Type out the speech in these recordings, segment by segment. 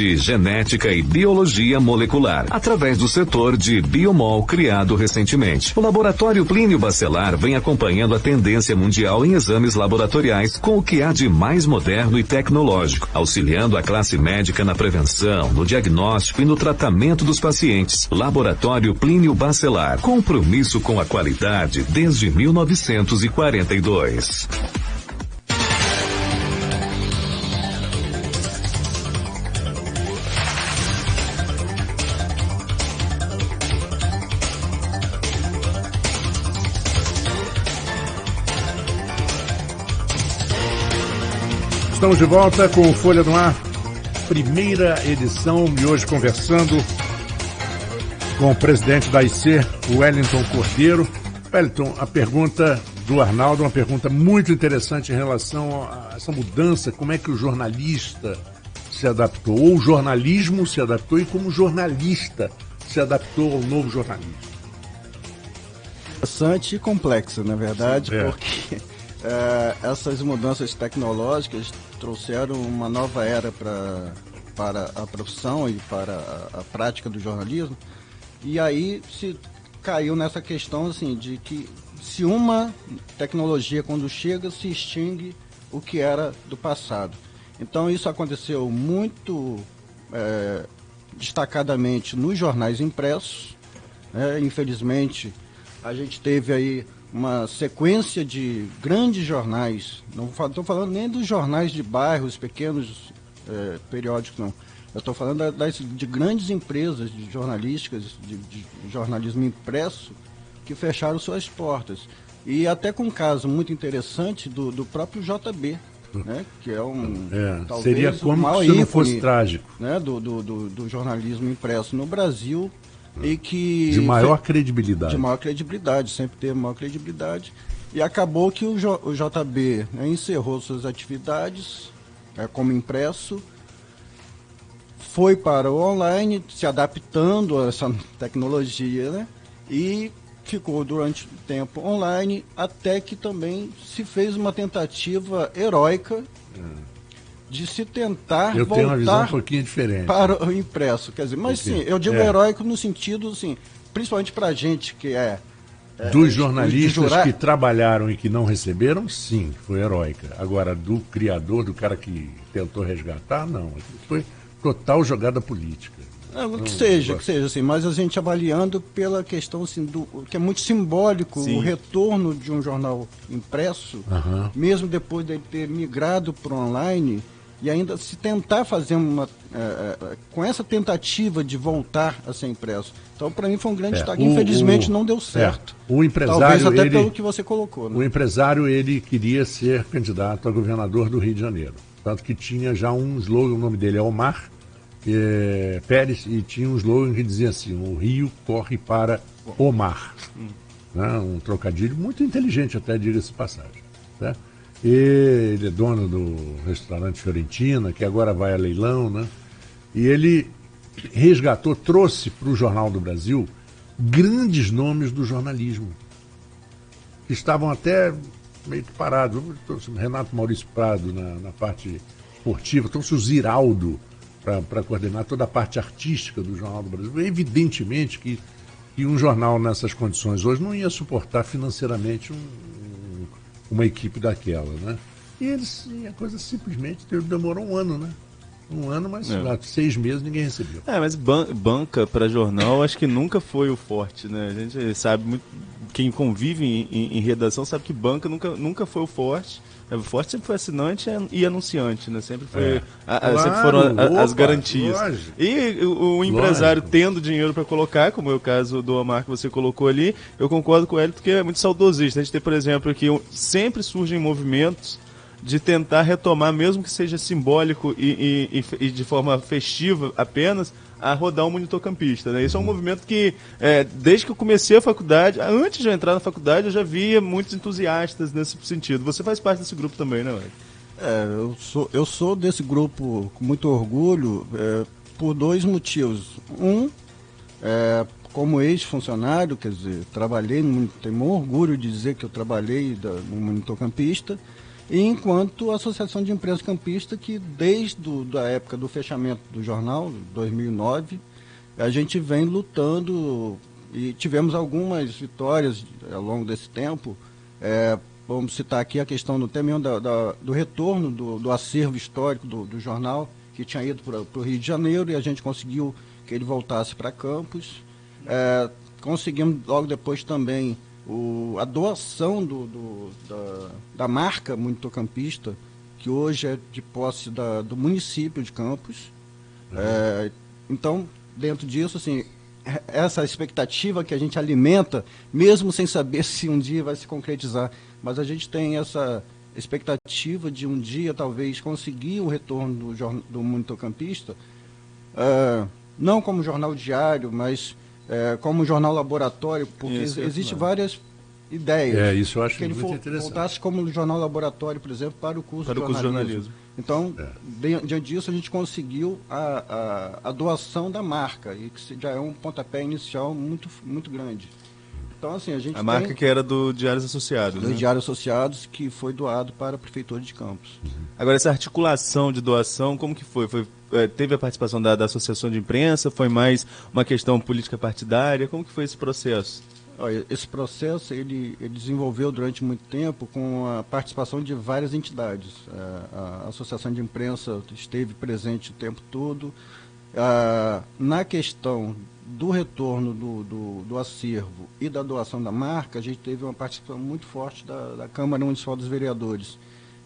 de genética e biologia molecular, através do setor de biomol criado recentemente. O Laboratório Plínio Bacelar vem acompanhando a tendência mundial em exames laboratoriais com o que há de mais moderno e tecnológico, auxiliando a classe médica na prevenção, no diagnóstico e no tratamento dos pacientes. Laboratório Plínio Bacelar, compromisso com a qualidade desde 1942. Estamos de volta com o Folha no Ar, primeira edição, e hoje conversando com o presidente da IC, Wellington Cordeiro. Wellington, a pergunta do Arnaldo, uma pergunta muito interessante em relação a essa mudança, como é que o jornalista se adaptou, ou o jornalismo se adaptou, e como o jornalista se adaptou ao novo jornalismo. Interessante e complexa, na verdade, porque essas mudanças tecnológicas trouxeram uma nova era para a profissão e para a prática do jornalismo, e aí se caiu nessa questão assim, de que se uma tecnologia quando chega se extingue o que era do passado. Então isso aconteceu muito destacadamente nos jornais impressos, infelizmente a gente teve aí uma sequência de grandes jornais, não estou falando nem dos jornais de bairros, pequenos periódicos, não. Eu estou falando de grandes empresas de jornalísticas, de jornalismo impresso, que fecharam suas portas. E até com um caso muito interessante do próprio JB, né, que é talvez seria como o se ícone, não fosse trágico, né, do jornalismo impresso no Brasil. E que de maior credibilidade. De maior credibilidade, sempre teve maior credibilidade. E acabou que o JB, né, encerrou suas atividades como impresso, foi para o online, se adaptando a essa tecnologia, né, e ficou durante o tempo online, até que também se fez uma tentativa heróica de se tentar eu voltar tenho uma visão um pouquinho diferente para o impresso, quer dizer, mas sim, eu digo heróico no sentido, assim, principalmente para a gente que dos jornalistas que trabalharam e que não receberam, sim, foi heróica. Agora, do criador, do cara que tentou resgatar, não, foi total jogada política. Que seja assim, mas a gente avaliando pela questão assim, que é muito simbólico, sim, o retorno de um jornal impresso, mesmo depois de ter migrado para o online, e ainda se tentar fazer com essa tentativa de voltar a ser impresso. Então, para mim foi um grande destaque. Infelizmente não deu certo. O empresário, talvez até pelo que você colocou. Né? O empresário, ele queria ser candidato a governador do Rio de Janeiro. Tanto que tinha já um slogan, o nome dele é Omar Pérez, e tinha um slogan que dizia assim: o Rio corre para Omar. Né? Um trocadilho muito inteligente, até, diga-se de passagem. Né? Ele é dono do restaurante Fiorentina, que agora vai a leilão, né? E ele resgatou, trouxe para o Jornal do Brasil grandes nomes do jornalismo, que estavam até meio que parados. Renato Maurício Prado na parte esportiva, trouxe o Ziraldo para coordenar toda a parte artística do Jornal do Brasil. Evidentemente que um jornal nessas condições hoje não ia suportar financeiramente uma equipe daquela, né? E a coisa simplesmente demorou um ano, né? Um ano, mas 6 meses ninguém recebeu. Mas banca para jornal acho que nunca foi o forte, né? A gente sabe muito, quem convive em redação sabe que banca nunca foi o forte. O forte sempre foi assinante e anunciante, né? Sempre foi, sempre foram as garantias. Lógico. E o empresário tendo dinheiro para colocar, como é o caso do Omar que você colocou ali, eu concordo com ele porque é muito saudosista. A gente tem, por exemplo, que sempre surgem movimentos de tentar retomar, mesmo que seja simbólico e de forma festiva apenas, a rodar um monitor campista, né? Isso é um movimento que, desde que eu comecei a faculdade, antes de eu entrar na faculdade, eu já via muitos entusiastas nesse sentido. Você faz parte desse grupo também, né, Mike? Eu sou desse grupo com muito orgulho, por 2 motivos. Como ex-funcionário, quer dizer, tenho orgulho de dizer que eu trabalhei no monitor campista. e enquanto a Associação de Imprensa Campista, que desde a época do fechamento do jornal, 2009, a gente vem lutando e tivemos algumas vitórias ao longo desse tempo. Vamos citar aqui a questão também do retorno do acervo histórico do jornal, que tinha ido para o Rio de Janeiro, e a gente conseguiu que ele voltasse para Campos. Conseguimos logo depois também a doação da marca Monitocampista, que hoje é de posse do município de Campos. Então, dentro disso, assim, essa expectativa que a gente alimenta, mesmo sem saber se um dia vai se concretizar, mas a gente tem essa expectativa de um dia talvez conseguir o retorno do Monitocampista, não como jornal diário, mas como jornal laboratório, porque existem várias ideias. Isso eu acho que ele muito interessante. Voltasse como jornal laboratório, por exemplo, para o curso de jornalismo. Então, diante disso, a gente conseguiu a doação da marca, e que já é um pontapé inicial muito, muito grande. Então, assim, a marca que era do Diários Associados. Do Diários Associados, que foi doado para a Prefeitura de Campos. Agora, essa articulação de doação, como que foi? Teve a participação da Associação de Imprensa? Foi mais uma questão política partidária? Como que foi esse processo? Olha, esse processo ele desenvolveu durante muito tempo com a participação de várias entidades. A Associação de Imprensa esteve presente o tempo todo. Na questão do retorno do acervo e da doação da marca, a gente teve uma participação muito forte da Câmara Municipal dos Vereadores,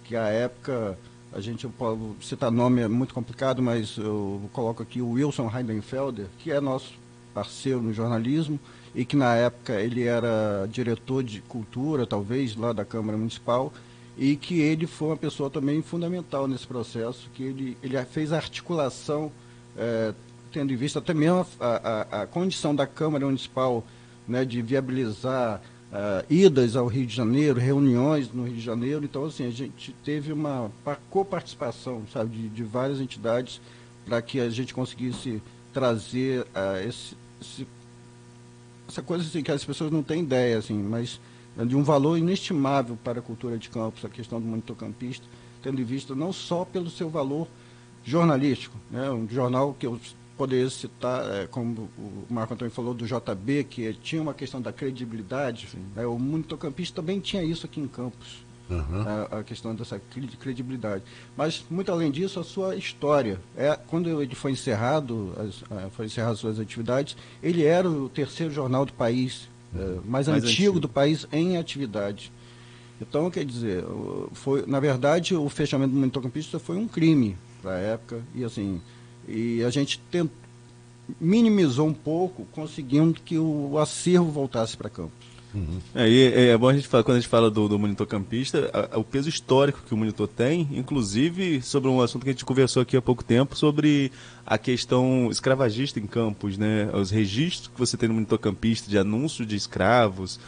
que à época, a gente pode citar nome, é muito complicado, mas eu coloco aqui o Wilson Heidenfelder, que é nosso parceiro no jornalismo, e que na época ele era diretor de cultura, talvez, lá da Câmara Municipal, e que ele foi uma pessoa também fundamental nesse processo, que ele fez a articulação, tendo em vista até mesmo a condição da Câmara Municipal, né, de viabilizar idas ao Rio de Janeiro, reuniões no Rio de Janeiro. Então, assim, a gente teve uma coparticipação, sabe, de várias entidades para que a gente conseguisse trazer essa coisa assim, que as pessoas não têm ideia, assim, mas de um valor inestimável para a cultura de Campos, a questão do Monitocampista, tendo em vista não só pelo seu valor jornalístico, né, um jornal que eu poderia citar, como o Marco Antônio falou, do JB, que tinha uma questão da credibilidade, né, o Monitocampista também tinha isso aqui em Campos, a questão dessa credibilidade. Mas, muito além disso, a sua história. Quando ele foi encerrado suas atividades, ele era o terceiro jornal do país, mais antigo do país em atividade. Então, quer dizer, na verdade, o fechamento do Monitocampista foi um crime para a época, e a gente minimizou um pouco, conseguindo que o acervo voltasse para Campos. É bom a gente falar, quando a gente fala do Monitocampista, o peso histórico que o Monitor tem, inclusive sobre um assunto que a gente conversou aqui há pouco tempo, sobre a questão escravagista em Campos, né? Os registros que você tem no Monitocampista de anúncio de escravos,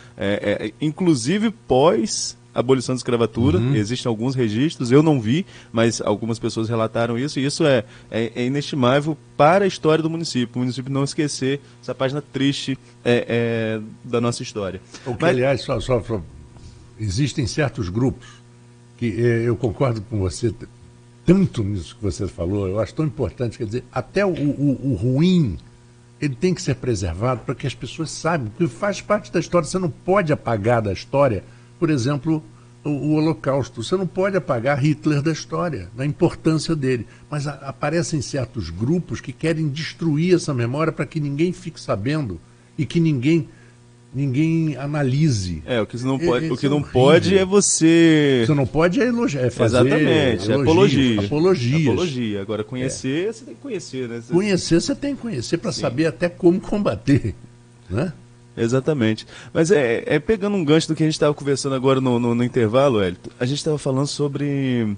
inclusive pós abolição da escravatura, existem alguns registros, eu não vi, mas algumas pessoas relataram isso, e isso é inestimável para a história do município. O município não esquecer essa página triste da nossa história. Aliás, só existem certos grupos que eu concordo com você tanto nisso que você falou, eu acho tão importante, quer dizer, até o ruim, ele tem que ser preservado para que as pessoas saibam, porque faz parte da história, você não pode apagar da história. Por exemplo, o Holocausto. Você não pode apagar Hitler da história, da importância dele. Mas aparecem certos grupos que querem destruir essa memória para que ninguém fique sabendo e que ninguém analise. O que não pode é você... Você não pode é fazer... Exatamente, apologias. Apologia. Agora, conhecer, você tem que conhecer, né? Conhecer, você tem que conhecer para saber até como combater, né? Exatamente. Mas pegando um gancho do que a gente estava conversando agora no intervalo, Hélito, a gente estava falando sobre...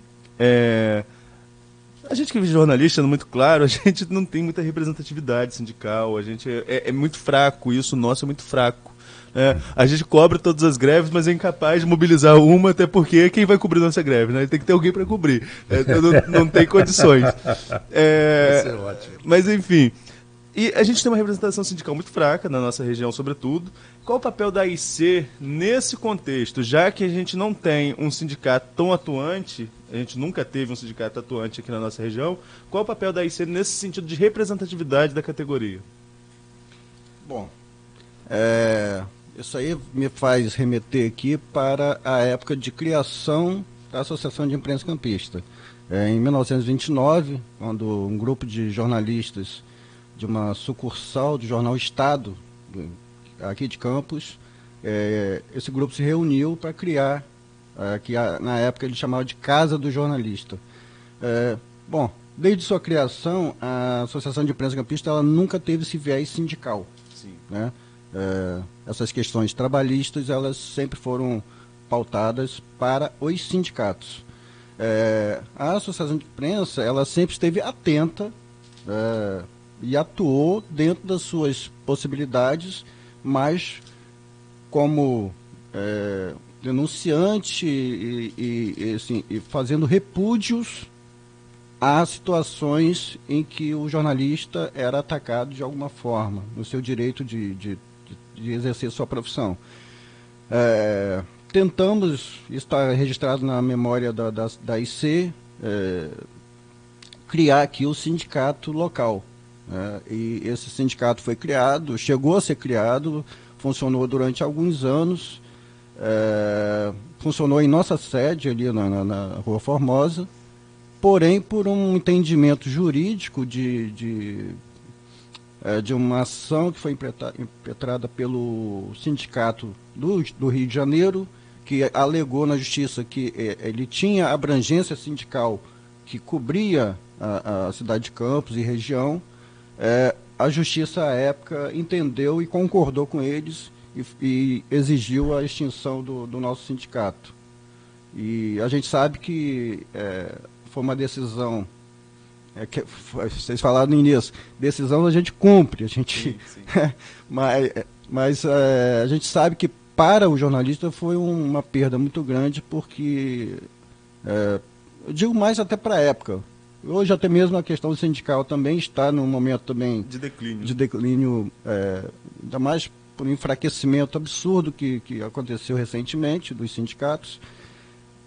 A gente que é jornalista, muito claro, a gente não tem muita representatividade sindical, a gente é muito fraco, isso nosso é muito fraco. A gente cobra todas as greves, mas é incapaz de mobilizar uma, até porque quem vai cobrir nossa greve, né? Tem que ter alguém para cobrir. Não tem condições. Isso é ótimo. Mas, enfim... E a gente tem uma representação sindical muito fraca na nossa região, sobretudo. Qual o papel da AIC nesse contexto? Já que a gente não tem um sindicato tão atuante, a gente nunca teve um sindicato atuante aqui na nossa região, qual o papel da AIC nesse sentido de representatividade da categoria? Bom, isso aí me faz remeter aqui para a época de criação da Associação de Imprensa Campista. Em 1929, quando um grupo de jornalistas de uma sucursal do jornal Estado, aqui de Campos, esse grupo se reuniu para criar, que na época ele chamava de Casa do Jornalista. Bom, desde sua criação, a Associação de Imprensa Campista ela nunca teve esse viés sindical. Sim. Né? Essas questões trabalhistas elas sempre foram pautadas para os sindicatos. A Associação de Imprensa ela sempre esteve atenta e atuou dentro das suas possibilidades, mas como denunciante e fazendo repúdios a situações em que o jornalista era atacado de alguma forma, no seu direito de exercer sua profissão. Tentamos, isso está registrado na memória da IC, criar aqui o sindicato local. E esse sindicato foi criado, chegou a ser criado, funcionou durante alguns anos, funcionou em nossa sede ali na Rua Formosa, porém por um entendimento jurídico de uma ação que foi impetrada pelo sindicato do Rio de Janeiro, que alegou na justiça que ele tinha abrangência sindical que cobria a cidade de Campos e região. A justiça à época entendeu e concordou com eles e exigiu a extinção do nosso sindicato. E a gente sabe que foi uma decisão, que vocês falaram no início, decisão a gente cumpre, a gente, sim. mas a gente sabe que para o jornalista foi uma perda muito grande, porque, eu digo mais até para a época, hoje até mesmo a questão sindical também está num momento também de declínio, ainda mais por um enfraquecimento absurdo que aconteceu recentemente dos sindicatos,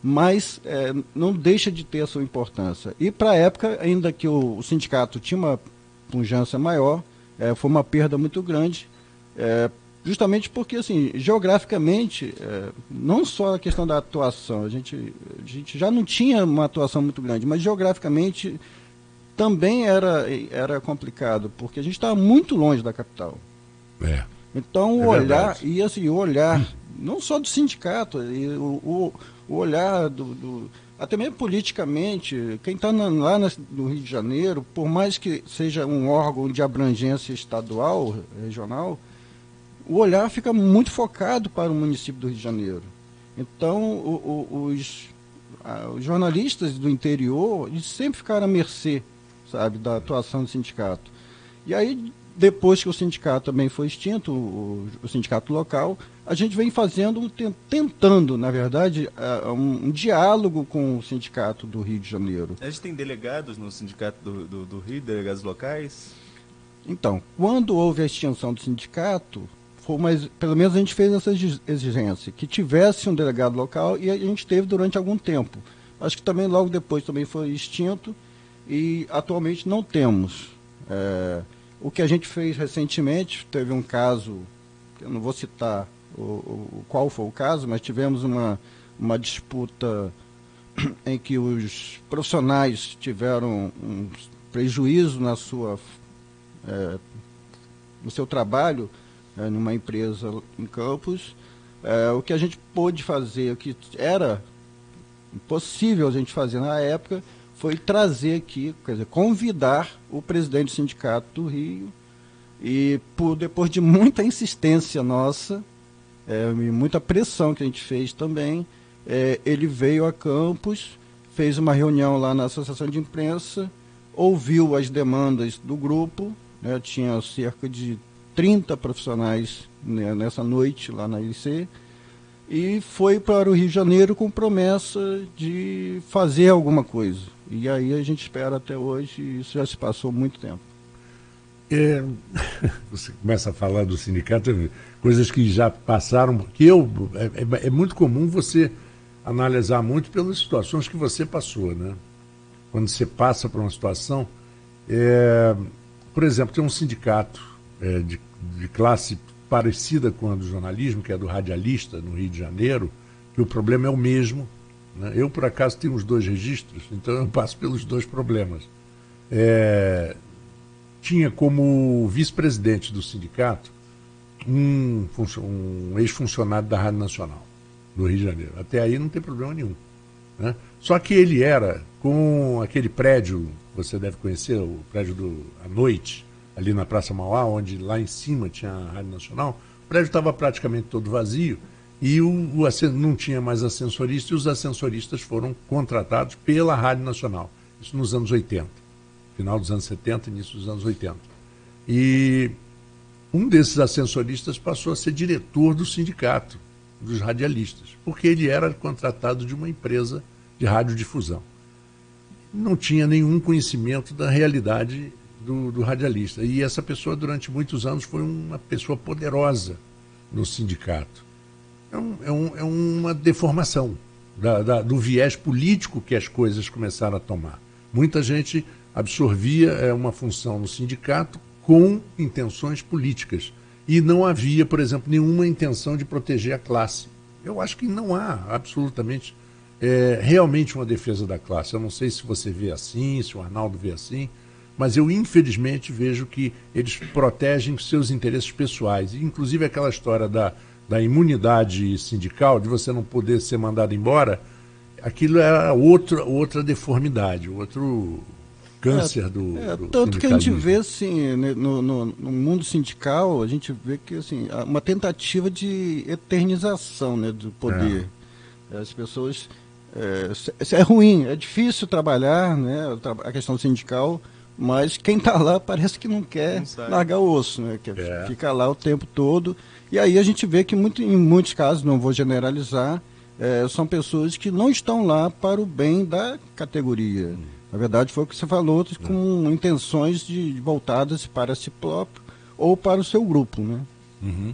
mas não deixa de ter a sua importância. E para a época, ainda que o sindicato tinha uma pujança maior, foi uma perda muito grande, justamente porque, assim, geograficamente, não só a questão da atuação, a gente já não tinha uma atuação muito grande, mas geograficamente também era complicado, porque a gente estava muito longe da capital. Então o olhar, e assim, o olhar, não só do sindicato, o olhar até mesmo politicamente, quem está lá no Rio de Janeiro, por mais que seja um órgão de abrangência estadual, regional, o olhar fica muito focado para o município do Rio de Janeiro. Então, os jornalistas do interior eles sempre ficaram à mercê, sabe, da atuação do sindicato. E aí, depois que o sindicato também foi extinto, o sindicato local, a gente vem tentando, na verdade, um diálogo com o sindicato do Rio de Janeiro. A gente tem delegados no sindicato do Rio, delegados locais? Então, quando houve a extinção do sindicato, pelo menos a gente fez essa exigência, que tivesse um delegado local, e a gente teve durante algum tempo. Acho que também logo depois também foi extinto e atualmente não temos. O que a gente fez recentemente, teve um caso, eu não vou citar qual foi o caso, mas tivemos uma disputa em que os profissionais tiveram um prejuízo no seu trabalho, numa empresa em Campos. O que a gente pôde fazer, o que era impossível a gente fazer na época, foi trazer aqui, quer dizer, convidar o presidente do sindicato do Rio, e depois de muita insistência nossa, e muita pressão que a gente fez também, ele veio a Campos, fez uma reunião lá na Associação de Imprensa, ouviu as demandas do grupo, tinha cerca de 30 profissionais nessa noite lá na IC, e foi para o Rio de Janeiro com promessa de fazer alguma coisa. E aí a gente espera até hoje, e isso já se passou muito tempo. É, você começa a falar do sindicato, coisas que já passaram, é muito comum você analisar muito pelas situações que você passou, né? Quando você passa por uma situação, por exemplo, tem um sindicato de classe parecida com a do jornalismo, que é do radialista, no Rio de Janeiro, que o problema é o mesmo, né? Eu, por acaso, tenho os 2 registros, então eu passo pelos 2 problemas. Tinha como vice-presidente do sindicato um ex-funcionário da Rádio Nacional, do Rio de Janeiro. Até aí não tem problema nenhum, né? Só que ele era com aquele prédio, você deve conhecer, o prédio à noite, ali na Praça Mauá, onde lá em cima tinha a Rádio Nacional. O prédio estava praticamente todo vazio e não tinha mais ascensorista, e os ascensoristas foram contratados pela Rádio Nacional. Isso nos anos 80, final dos anos 70, início dos anos 80. E um desses ascensoristas passou a ser diretor do sindicato dos radialistas, porque ele era contratado de uma empresa de radiodifusão. Não tinha nenhum conhecimento da realidade do radialista. E essa pessoa, durante muitos anos, foi uma pessoa poderosa no sindicato. É uma deformação do viés político que as coisas começaram a tomar. Muita gente absorvia uma função no sindicato com intenções políticas. E não havia, por exemplo, nenhuma intenção de proteger a classe. Eu acho que não há absolutamente realmente uma defesa da classe. Eu não sei se você vê assim, se o Arnaldo vê assim, mas eu, infelizmente, vejo que eles protegem seus interesses pessoais. Inclusive aquela história da imunidade sindical, de você não poder ser mandado embora, aquilo era outra deformidade, outro câncer do tanto que a gente vê, assim, no mundo sindical, a gente vê que, assim, uma tentativa de eternização, né, do poder. As pessoas... É ruim, é difícil trabalhar, né, a questão sindical, mas quem está lá parece que não quer largar o osso, né, quer ficar lá o tempo todo. E aí a gente vê que em muitos casos, não vou generalizar, são pessoas que não estão lá para o bem da categoria. Na verdade, foi o que você falou, com intenções voltadas para si próprio ou para o seu grupo, né? Uhum.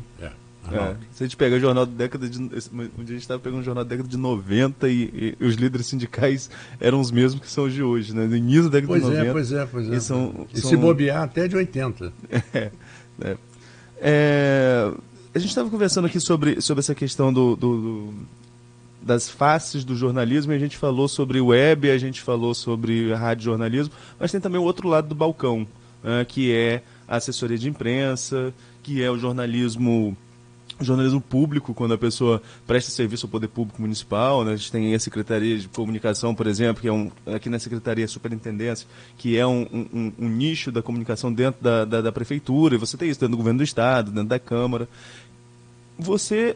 Se a gente pega o jornal da década de... Um dia a gente estava pegando o jornal da década de 90 e os líderes sindicais eram os mesmos que são os de hoje, né? No início da década de 90. Pois é. E se bobear até de 80. A gente estava conversando aqui sobre essa questão das faces do jornalismo, e a gente falou sobre web, a gente falou sobre radiojornalismo, mas tem também o outro lado do balcão, que é a assessoria de imprensa, que é o jornalismo público, quando a pessoa presta serviço ao poder público municipal, né? A gente tem a Secretaria de Comunicação, por exemplo, que é aqui na Secretaria Superintendência, que é um nicho da comunicação dentro da Prefeitura, e você tem isso dentro do Governo do Estado, dentro da Câmara. Você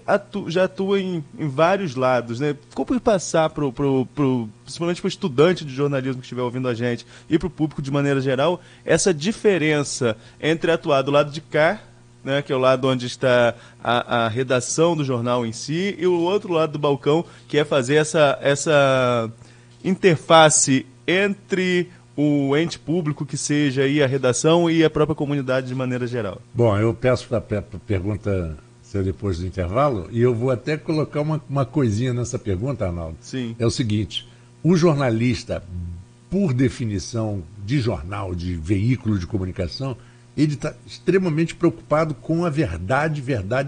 já atua em vários lados, né? Ficou por passar principalmente para o estudante de jornalismo que estiver ouvindo a gente e para o público de maneira geral, essa diferença entre atuar do lado de cá, né, que é o lado onde está a redação do jornal em si, e o outro lado do balcão, que é fazer essa interface entre o ente público, que seja aí a redação, e a própria comunidade de maneira geral. Bom, eu peço para a pergunta ser depois do intervalo, e eu vou até colocar uma coisinha nessa pergunta, Arnaldo. Sim. É o seguinte: o jornalista, por definição de jornal, de veículo de comunicação, ele está extremamente preocupado com a verdade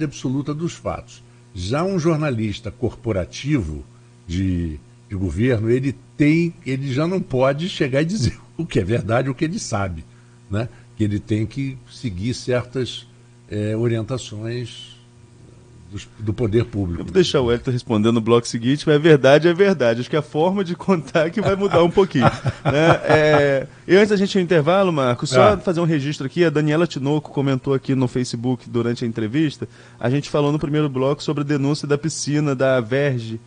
absoluta dos fatos. Já um jornalista corporativo de governo, ele já não pode chegar e dizer o que é verdade, o que ele sabe, né? Que ele tem que seguir certas orientações do poder público. Eu vou deixar o Hélio respondendo no bloco seguinte, mas é verdade. Acho que a forma de contar que vai mudar um pouquinho. Né? E antes da gente ir ao intervalo, Marcos, só fazer um registro aqui. A Daniela Tinoco comentou aqui no Facebook durante a entrevista. A gente falou no primeiro bloco sobre a denúncia da piscina da Verge.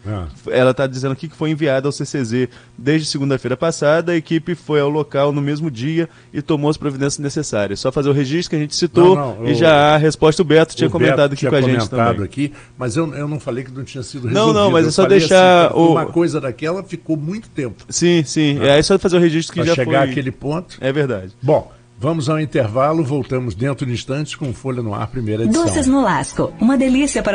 Ela está dizendo aqui que foi enviada ao CCZ desde segunda-feira passada. A equipe foi ao local no mesmo dia e tomou as providências necessárias. Só fazer o registro que a gente citou e já há a resposta. O Beto tinha comentado aqui com a gente também. Mas eu não falei que não tinha sido resolvido. Não, mas é só deixar... Assim, uma coisa daquela ficou muito tempo. Sim. É só fazer o registro que já foi... chegar àquele ponto. É verdade. Bom, Vamos ao intervalo, voltamos dentro de instantes com Folha no Ar, primeira edição. Doces no Lasco, uma delícia para